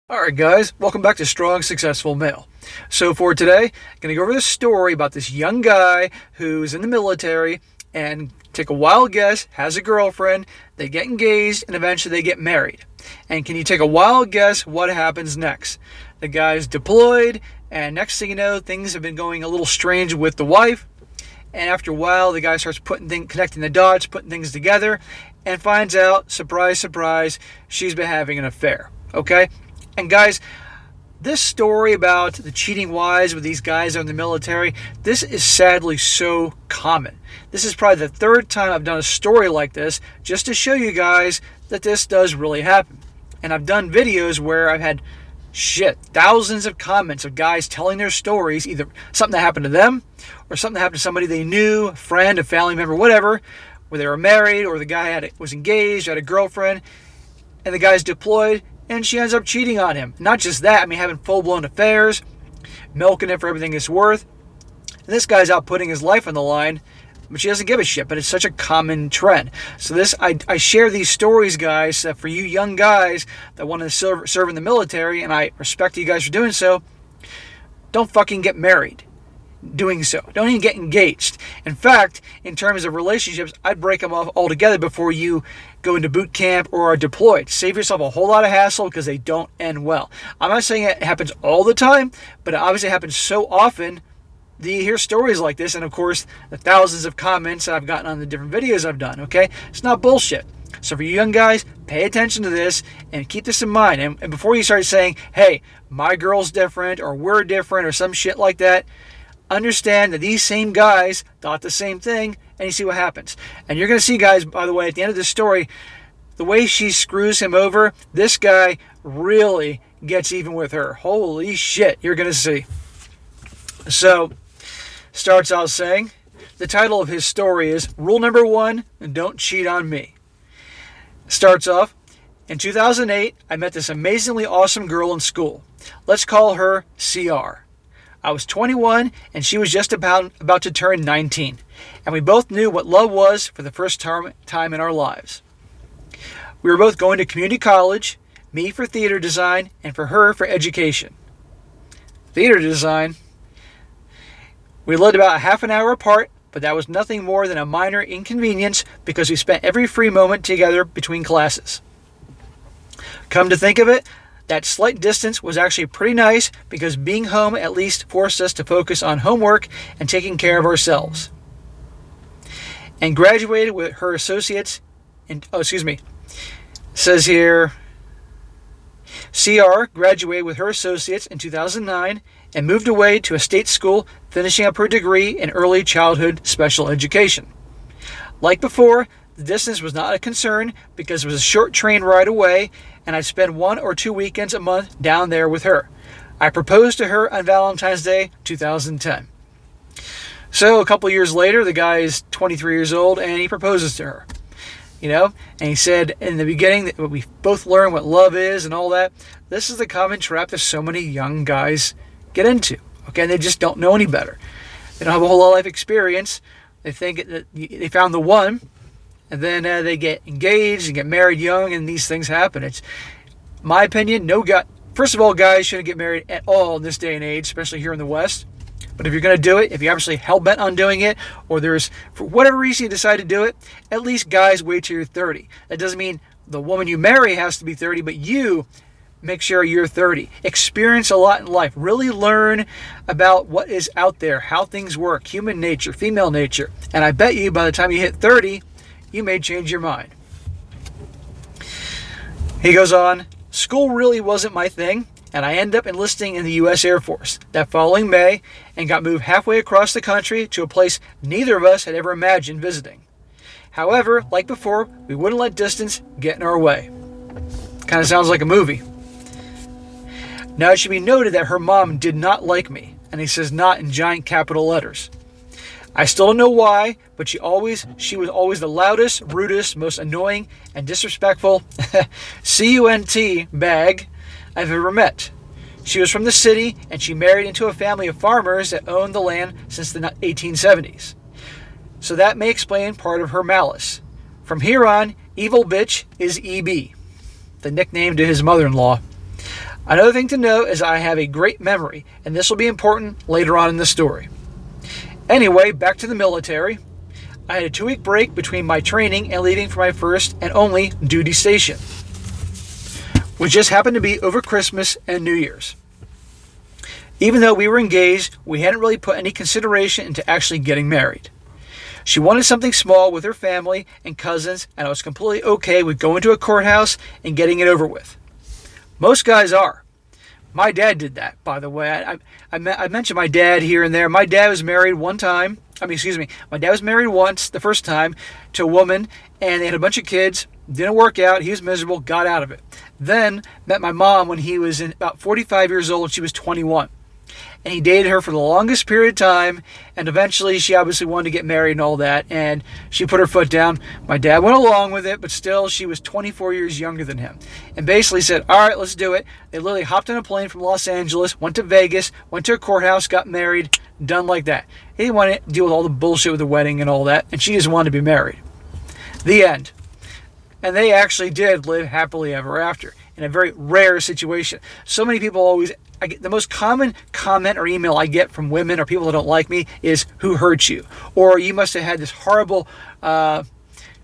Alright guys, welcome back to Strong Successful Male. So for today, I'm going to go over this story about this young guy who's in the military and take a wild guess, has a girlfriend, they get engaged, and eventually they get married. And can you take a wild guess what happens next? The guy's deployed, and next thing you know, things have been going a little strange with the wife. And after a while, the guy starts connecting the dots, putting things together, and finds out, surprise, surprise, she's been having an affair. Okay? And guys, this story about the cheating wives with these guys in the military, this is sadly so common. This is probably the third time I've done a story like this just to show you guys that this does really happen. And I've done videos where I've had thousands of comments of guys telling their stories, either something that happened to them or something that happened to somebody they knew, a friend, a family member, whatever, where they were married or the guy was engaged, had a girlfriend, and the guy's deployed, and she ends up cheating on him. Not just that, having full-blown affairs, milking it for everything it's worth. And this guy's out putting his life on the line, but she doesn't give a shit, but it's such a common trend. So I share these stories, guys, for you young guys that want to serve in the military, and I respect you guys for doing so. Don't fucking get married doing so. Don't even get engaged. In fact, in terms of relationships, I'd break them off altogether before you go into boot camp or are deployed. Save yourself a whole lot of hassle because they don't end well. I'm not saying it happens all the time, but it obviously happens so often that you hear stories like this, and of course, the thousands of comments I've gotten on the different videos I've done, okay? It's not bullshit. So for you young guys, pay attention to this and keep this in mind. And before you start saying, hey, my girl's different or we're different or some shit like that, understand that these same guys thought the same thing, and you see what happens. And you're going to see, guys, by the way, at the end of this story, the way she screws him over, this guy really gets even with her. Holy shit, you're going to see. So, starts out saying, the title of his story is Rule Number 1, Don't Cheat on Me. Starts off, in 2008, I met this amazingly awesome girl in school. Let's call her CR. I was 21 and she was just about to turn 19. And we both knew what love was for the first time in our lives. We were both going to community college, me for theater design and for her for education. Theater design. We lived about a half an hour apart, but that was nothing more than a minor inconvenience because we spent every free moment together between classes. Come to think of it, that slight distance was actually pretty nice because being home at least forced us to focus on homework and taking care of ourselves. And graduated with her associates says here, CR graduated with her associates in 2009 and moved away to a state school, finishing up her degree in early childhood special education. Like before, the distance was not a concern because it was a short train ride away, and I'd spend 1 or 2 weekends a month down there with her. I proposed to her on Valentine's Day 2010. So a couple years later, the guy is 23 years old, and he proposes to her. And he said in the beginning that we both learn what love is and all that. This is the common trap that so many young guys get into. Okay, they just don't know any better. They don't have a whole lot of life experience. They think that they found the one, and then they get engaged and get married young, and these things happen. It's my opinion. First of all, guys shouldn't get married at all in this day and age, especially here in the West. But if you're going to do it, if you're actually hell-bent on doing it, or there's, for whatever reason you decide to do it, at least guys wait till you're 30. That doesn't mean the woman you marry has to be 30, but you make sure you're 30. Experience a lot in life. Really learn about what is out there, how things work, human nature, female nature. And I bet you by the time you hit 30, you may change your mind. He goes on, school really wasn't my thing, and I ended up enlisting in the U.S. Air Force that following May and got moved halfway across the country to a place neither of us had ever imagined visiting. However, like before, we wouldn't let distance get in our way. Kind of sounds like a movie. Now it should be noted that her mom did not like me, and he says not in giant capital letters. I still don't know why, but she was always the loudest, rudest, most annoying, and disrespectful CUNT bag I've ever met. She was from the city, and she married into a family of farmers that owned the land since the 1870s. So that may explain part of her malice. From here on, Evil Bitch is EB, the nickname to his mother-in-law. Another thing to note is I have a great memory, and this will be important later on in the story. Anyway, back to the military. I had a 2-week break between my training and leaving for my first and only duty station, which just happened to be over Christmas and New Year's. Even though we were engaged, we hadn't really put any consideration into actually getting married. She wanted something small with her family and cousins, and I was completely okay with going to a courthouse and getting it over with. Most guys are. My dad did that, by the way. I mentioned my dad here and there. My dad was married one time. My dad was married once, the first time, to a woman, and they had a bunch of kids. Didn't work out. He was miserable, got out of it. Then met my mom when he was about 45 years old. She was 21. And he dated her for the longest period of time, and eventually she obviously wanted to get married and all that, and she put her foot down. My dad went along with it, but still she was 24 years younger than him, and basically said, all right, let's do it. They literally hopped on a plane from Los Angeles, went to Vegas, went to a courthouse, got married, done like that. He didn't want to deal with all the bullshit with the wedding and all that, and she just wanted to be married. The end. And they actually did live happily ever after, in a very rare situation. So many people always... the most common comment or email I get from women or people that don't like me is, who hurt you? Or you must have had this horrible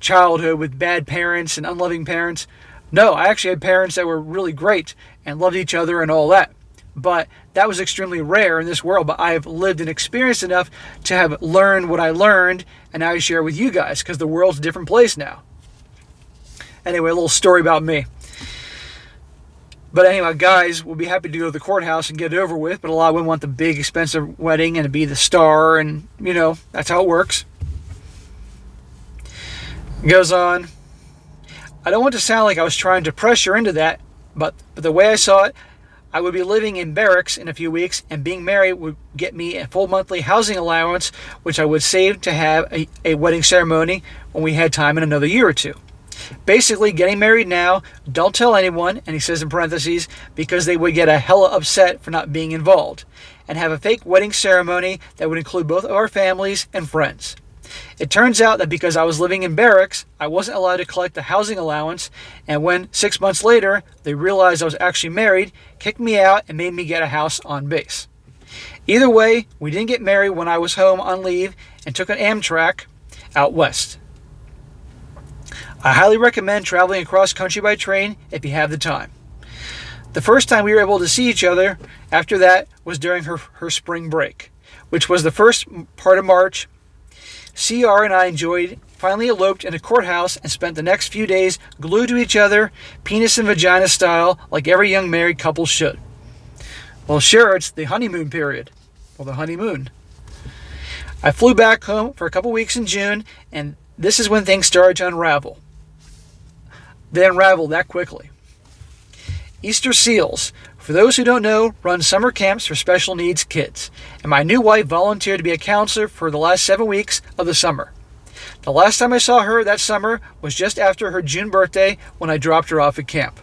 childhood with bad parents and unloving parents. No, I actually had parents that were really great and loved each other and all that. But that was extremely rare in this world. But I have lived and experienced enough to have learned what I learned, and now I share with you guys because the world's a different place now. Anyway, a little story about me. But anyway, guys will be happy to go to the courthouse and get it over with, but a lot of women want the big, expensive wedding and to be the star, and, that's how it works. It goes on. I don't want to sound like I was trying to pressure into that, but the way I saw it, I would be living in barracks in a few weeks, and being married would get me a full monthly housing allowance, which I would save to have a wedding ceremony when we had time in another year or two. Basically, getting married now, don't tell anyone, and he says in parentheses, because they would get a hella upset for not being involved, and have a fake wedding ceremony that would include both of our families and friends. It turns out that because I was living in barracks, I wasn't allowed to collect the housing allowance, and when 6 months later they realized I was actually married, kicked me out and made me get a house on base. Either way, we didn't get married when I was home on leave and took an Amtrak out west. I highly recommend traveling across country by train if you have the time. The first time we were able to see each other after that was during her spring break, which was the first part of March. CR and I finally eloped in a courthouse and spent the next few days glued to each other, penis and vagina style, like every young married couple should. Well, sure, it's the honeymoon period. Well, the honeymoon. I flew back home for a couple weeks in June, and this is when things started to unravel. They unraveled that quickly. Easter Seals, for those who don't know, run summer camps for special needs kids, and my new wife volunteered to be a counselor for the last 7 weeks of the summer. The last time I saw her that summer was just after her June birthday when I dropped her off at camp.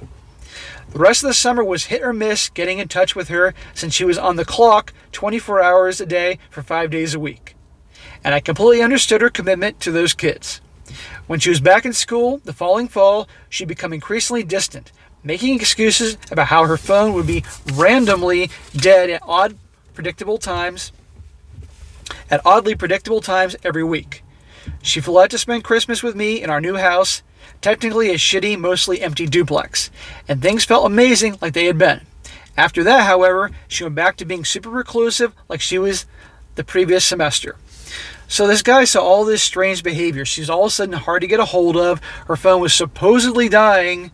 The rest of the summer was hit or miss getting in touch with her since she was on the clock 24 hours a day for 5 days a week. And I completely understood her commitment to those kids. When she was back in school the following fall, she'd become increasingly distant, making excuses about how her phone would be randomly dead at oddly predictable times every week. She flew out to spend Christmas with me in our new house, technically a shitty, mostly empty duplex, and things felt amazing like they had been. After that, however, she went back to being super reclusive like she was the previous semester. So this guy saw all this strange behavior. She's all of a sudden hard to get a hold of. Her phone was supposedly dying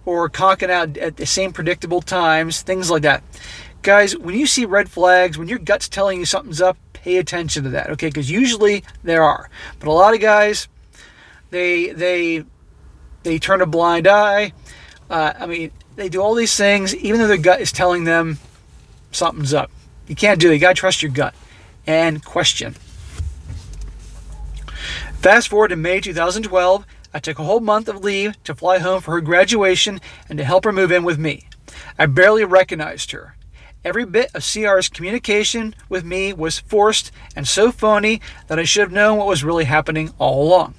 or conking out at the same predictable times, things like that. Guys, when you see red flags, when your gut's telling you something's up, pay attention to that, okay? Because usually there are. But a lot of guys, they turn a blind eye. They do all these things, even though their gut is telling them something's up. You can't do it. You got to trust your gut and question. Fast forward to May 2012, I took a whole month of leave to fly home for her graduation and to help her move in with me. I barely recognized her. Every bit of CR's communication with me was forced and so phony that I should have known what was really happening all along.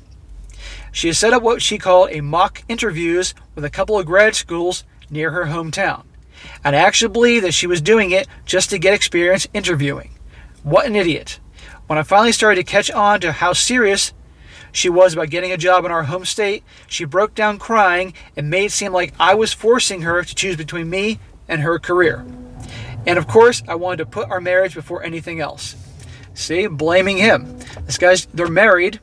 She has set up what she called a mock interviews with a couple of grad schools near her hometown. And I actually believe that she was doing it just to get experience interviewing. What an idiot. When I finally started to catch on to how serious she was about getting a job in our home state, she broke down crying and made it seem like I was forcing her to choose between me and her career. And of course, I wanted to put our marriage before anything else. See, blaming him. They're married.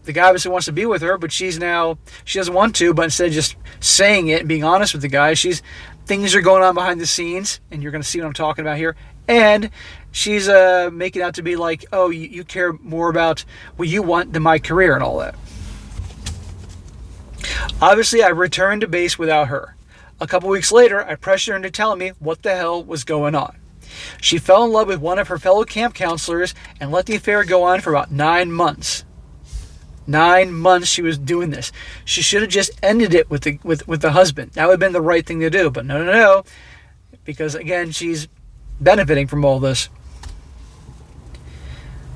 The guy obviously wants to be with her, but she doesn't want to, but instead of just saying it and being honest with the guy, things are going on behind the scenes, and you're going to see what I'm talking about here. And she's making out to be like, oh, you care more about what you want than my career and all that. Obviously, I returned to base without her. A couple weeks later, I pressured her into telling me what the hell was going on. She fell in love with one of her fellow camp counselors and let the affair go on for about 9 months. 9 months she was doing this. She should have just ended it with the husband. That would have been the right thing to do. But no. Because again, she's benefiting from all this.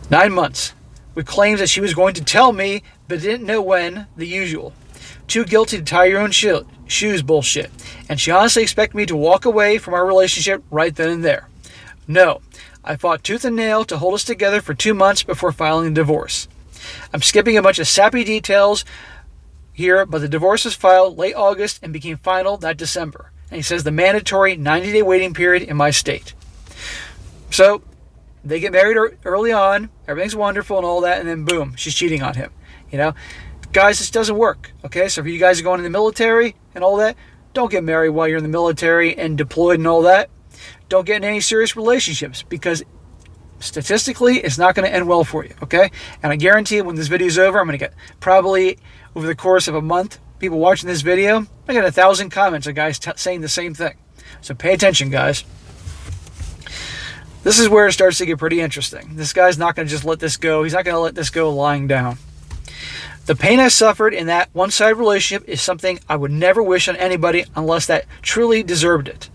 9 months. With claims that she was going to tell me, but didn't know when, the usual. Too guilty to tie your own shoes bullshit. And she honestly expected me to walk away from our relationship right then and there. No. I fought tooth and nail to hold us together for 2 months before filing a divorce. I'm skipping a bunch of sappy details here, but the divorce was filed late August and became final that December. And he says the mandatory 90-day waiting period in my state. So, they get married early on, everything's wonderful and all that, and then boom, she's cheating on him. Guys, this doesn't work, okay? So if you guys are going in the military and all that, don't get married while you're in the military and deployed and all that. Don't get in any serious relationships, because statistically, it's not going to end well for you, okay? And I guarantee when this video is over, I'm going to get probably over the course of a month, people watching this video, I got 1,000 comments of guys saying the same thing. So pay attention, guys. This is where it starts to get pretty interesting. This guy's not going to just let this go. He's not going to let this go lying down. The pain I suffered in that one-sided relationship is something I would never wish on anybody unless that truly deserved it.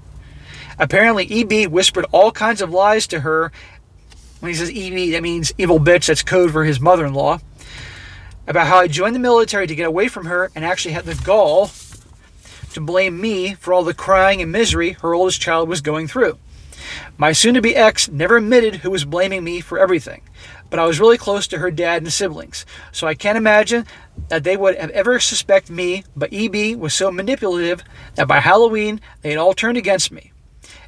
Apparently, EB whispered all kinds of lies to her. When he says EB, that means evil bitch. That's code for his mother-in-law. About how I joined the military to get away from her and actually had the gall to blame me for all the crying and misery her oldest child was going through. My soon-to-be ex never admitted who was blaming me for everything, but I was really close to her dad and siblings, so I can't imagine that they would have ever suspect me, but EB was so manipulative that by Halloween, they had all turned against me.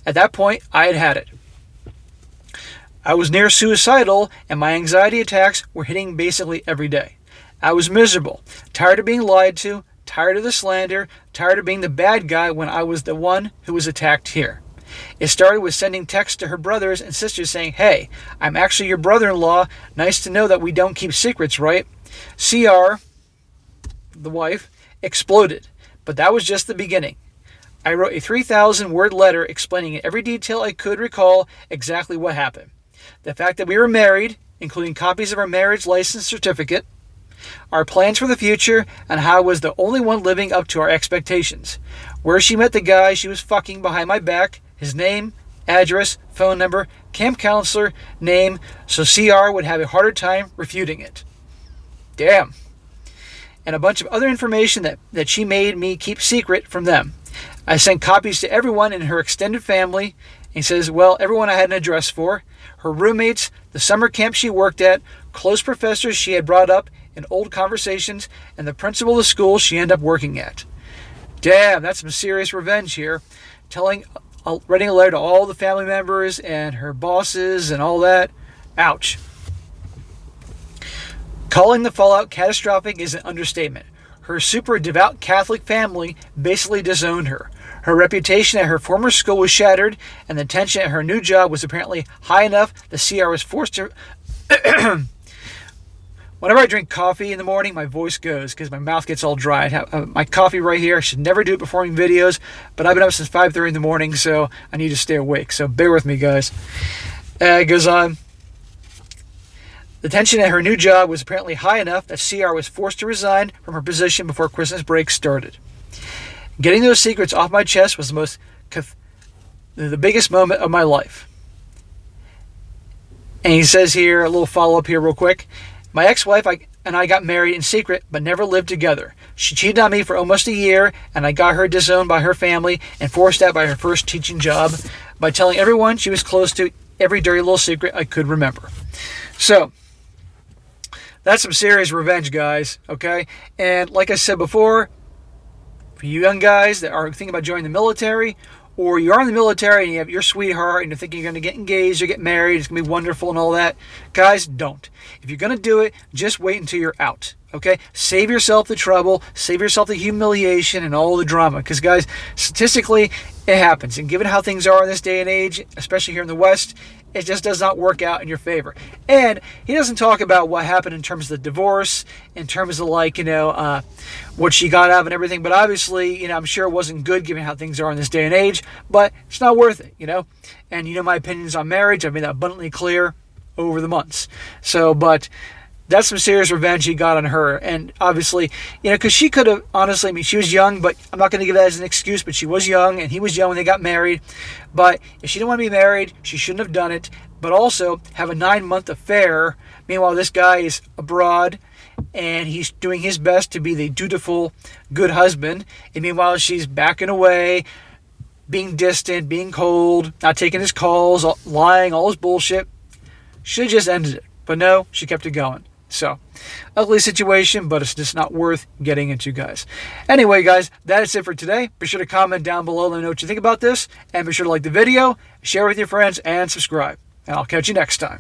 At that point, I had had it. I was near suicidal, and my anxiety attacks were hitting basically every day. I was miserable, tired of being lied to, tired of the slander, tired of being the bad guy when I was the one who was attacked here. It started with sending texts to her brothers and sisters saying, "Hey, I'm actually your brother-in-law. Nice to know that we don't keep secrets, right?" CR, the wife, exploded, but that was just the beginning. I wrote a 3,000-word letter explaining in every detail I could recall exactly what happened. The fact that we were married, including copies of our marriage license certificate, our plans for the future, and how I was the only one living up to our expectations. Where she met the guy she was fucking behind my back, his name, address, phone number, camp counselor, name, so CR would have a harder time refuting it. Damn. And a bunch of other information that she made me keep secret from them. I sent copies to everyone in her extended family. He says, well, everyone I had an address for, her roommates, the summer camp she worked at, close professors she had brought up in old conversations, and the principal of the school she ended up working at. Damn, that's some serious revenge here. Writing a letter to all the family members and her bosses and all that. Ouch. Calling the fallout catastrophic is an understatement. Her super devout Catholic family basically disowned her. Her reputation at her former school was shattered, and the tension at her new job was apparently high enough the CR was forced to... Whenever I drink coffee in the morning, my voice goes because my mouth gets all dry. I have my coffee right here. I should never do it before making videos, but I've been up since 5:30 in the morning, so I need to stay awake. So bear with me, guys. It goes on. The tension at her new job was apparently high enough that CR was forced to resign from her position before Christmas break started. Getting those secrets off my chest was the biggest moment of my life. And he says here, a little follow-up here real quick. My ex-wife and I got married in secret, but never lived together. She cheated on me for almost a year, and I got her disowned by her family and forced out by her first teaching job by telling everyone she was close to every dirty little secret I could remember. So, that's some serious revenge, guys, okay? And like I said before, for you young guys that are thinking about joining the military, or you are in the military and you have your sweetheart and you're thinking you're going to get engaged or get married, it's going to be wonderful and all that, guys, don't. If you're going to do it, just wait until you're out, okay? Save yourself the trouble, save yourself the humiliation and all the drama, because, guys, statistically, it happens. And given how things are in this day and age, especially here in the West, it just does not work out in your favor. And he doesn't talk about what happened in terms of the divorce, in terms of what she got out of and everything. But obviously, I'm sure it wasn't good given how things are in this day and age. But it's not worth it, And my opinions on marriage, I've made that abundantly clear over the months. But that's some serious revenge he got on her. And obviously, because she could have, honestly, she was young, but I'm not going to give that as an excuse, but she was young, and he was young when they got married. But if she didn't want to be married, she shouldn't have done it. But also have a 9-month affair. Meanwhile, this guy is abroad, and he's doing his best to be the dutiful, good husband. And meanwhile, she's backing away, being distant, being cold, not taking his calls, lying, all his bullshit. Should have just ended it. But no, she kept it going. So, ugly situation, but it's just not worth getting into, guys. Anyway, guys, that is it for today. Be sure to comment down below, let me know what you think about this. And be sure to like the video, share with your friends, and subscribe. And I'll catch you next time.